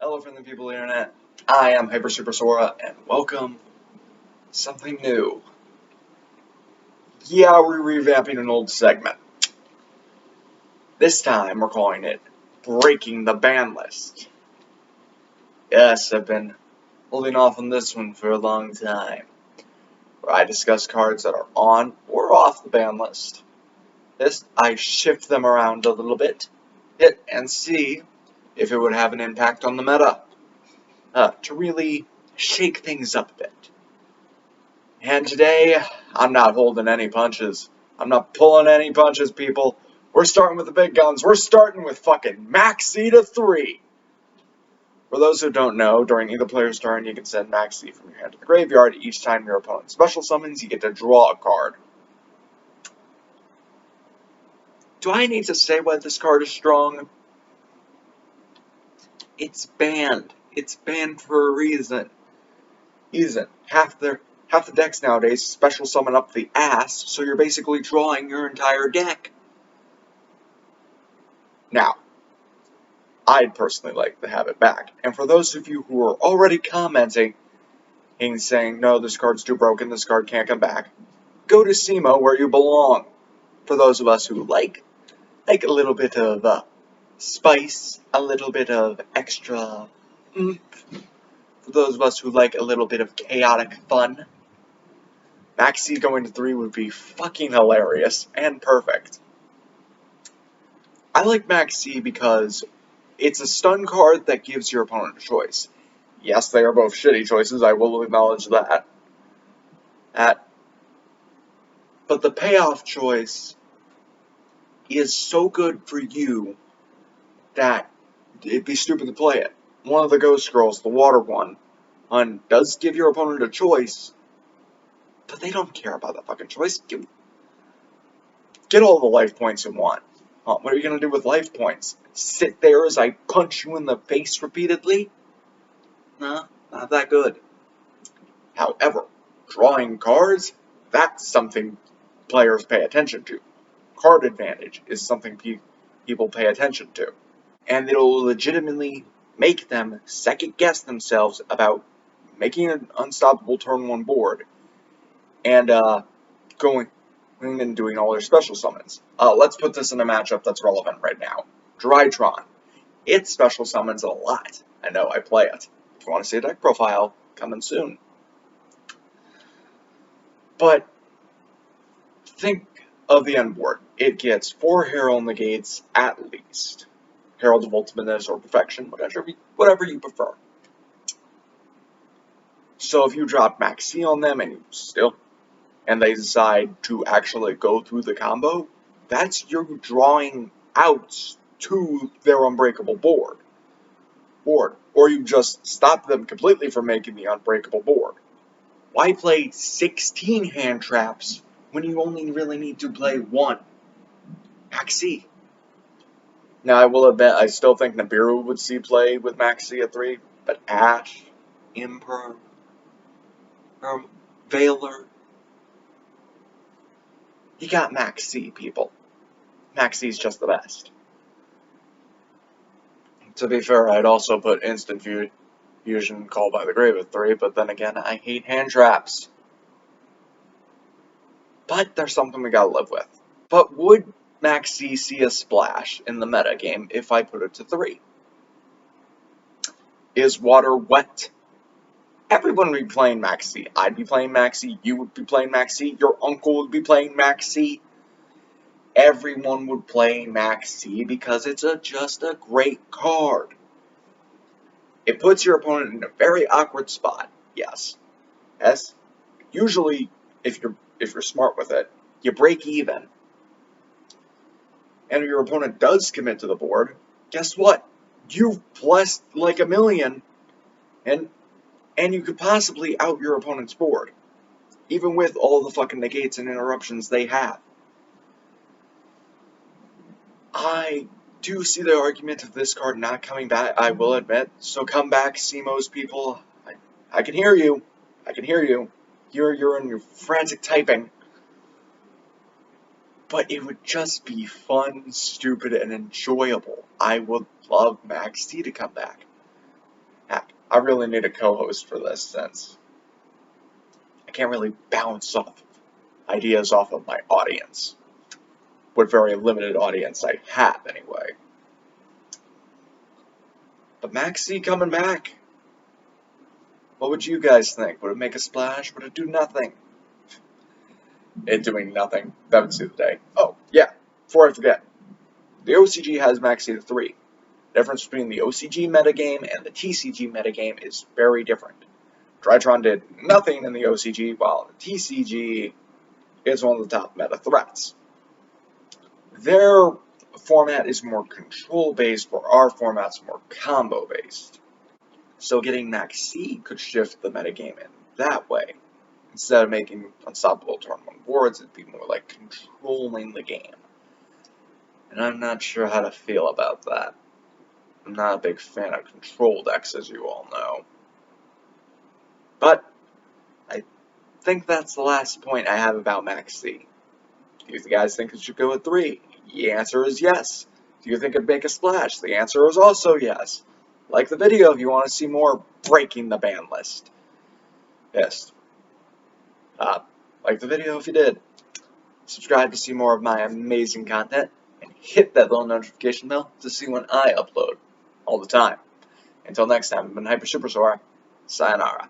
Hello from the people of the internet. I am Hyper Super Sora, and welcome to something new. Yeah, we're revamping an old segment. This time we're calling it Breaking the Ban List. Yes, I've been holding off on this one for a long time, where I discuss cards that are on or off the ban list. This, I shift them around a little bit, hit and see if it would have an impact on the meta, to really shake things up a bit. And today, I'm not holding any punches. I'm not pulling any punches, people. We're starting with the big guns. We're starting with fucking Maxx to 3. For those who don't know, during either player's turn, you can send Maxx from your hand to the graveyard. Each time your opponent special summons, you get to draw a card. Do I need to say why this card is strong? It's banned. It's banned for a reason. Half the decks nowadays special summon up the ass, so you're basically drawing your entire deck. Now, I'd personally like to have it back. And for those of you who are already commenting and saying, no, this card's too broken, this card can't come back, go to cimo where you belong. For those of us who like a little bit of spice, a little bit of extra oomph. For those of us who like a little bit of chaotic fun, Maxx going to 3 would be fucking hilarious and perfect. I like Maxx because it's a stun card that gives your opponent a choice. Yes, they are both shitty choices, I will acknowledge that. But the payoff choice is so good for you that it'd be stupid to play it. One of the Ghost Scrolls, the water one, does give your opponent a choice, but they don't care about that fucking choice. Get all the life points you want. What are you going to do with life points? Sit there as I punch you in the face repeatedly? Nah, not that good. However, drawing cards, that's something players pay attention to. Card advantage is something people pay attention to. And it'll legitimately make them second-guess themselves about making an unstoppable turn 1 board and going and doing all their special summons. Let's put this in a matchup that's relevant right now. Drytron. It special summons a lot. I know, I play it. If you want to see a deck profile, coming soon. But think of the end board. It gets 4 Herald negates at least. Herald of Ultimateness or Perfection, whatever you prefer. So if you drop Maxx on them and they decide to actually go through the combo, that's your drawing outs to their unbreakable board. Or you just stop them completely from making the unbreakable board. Why play 16 hand traps when you only really need to play 1? Maxx. Now, I will admit, I still think Nibiru would see play with Maxx at 3, but Ash, Imperm, Veiler, you got Maxx, people. Maxx's just the best. To be fair, I'd also put Instant Fusion Called by the Grave at 3, but then again, I hate hand traps. But there's something we gotta live with. But would Maxx see a splash in the metagame if I put it to 3? Is water wet? Everyone would be playing Maxx. I'd be playing Maxx. You would be playing Maxx. Your uncle would be playing Maxx. Everyone would play Maxx because it's just a great card. It puts your opponent in a very awkward spot. Yes. Usually, if you're smart with it, you break even. And if your opponent does commit to the board, guess what? You've blessed like a million, and you could possibly out your opponent's board, even with all the fucking negates and interruptions they have. I do see the argument of this card not coming back, I will admit. So come back, cimo's people. I can hear you. I can hear you. You're in your frantic typing. But it would just be fun, stupid, and enjoyable. I would love Maxx to come back. I really need a co-host for this since I can't really bounce off ideas off of my audience. What very limited audience I have, anyway. But Maxx coming back. What would you guys think? Would it make a splash? Would it do nothing? It doing nothing. That would see the day. Oh, yeah. Before I forget, the OCG has Maxx 3. The difference between the OCG metagame and the TCG metagame is very different. Drytron did nothing in the OCG, while the TCG is one of the top meta threats. Their format is more control-based, where our format's more combo-based. So getting Maxx could shift the metagame in that way. Instead of making unstoppable turn 1 boards, it'd be more like controlling the game. And I'm not sure how to feel about that. I'm not a big fan of control decks, as you all know. But I think that's the last point I have about Maxx. Do you guys think it should go at 3? The answer is yes. Do you think it'd make a splash? The answer is also yes. Like the video if you want to see more breaking the ban list. Yes. Like the video if you did. Subscribe to see more of my amazing content. And hit that little notification bell to see when I upload all the time. Until next time, I've been Hyper Super Sora. Sayonara.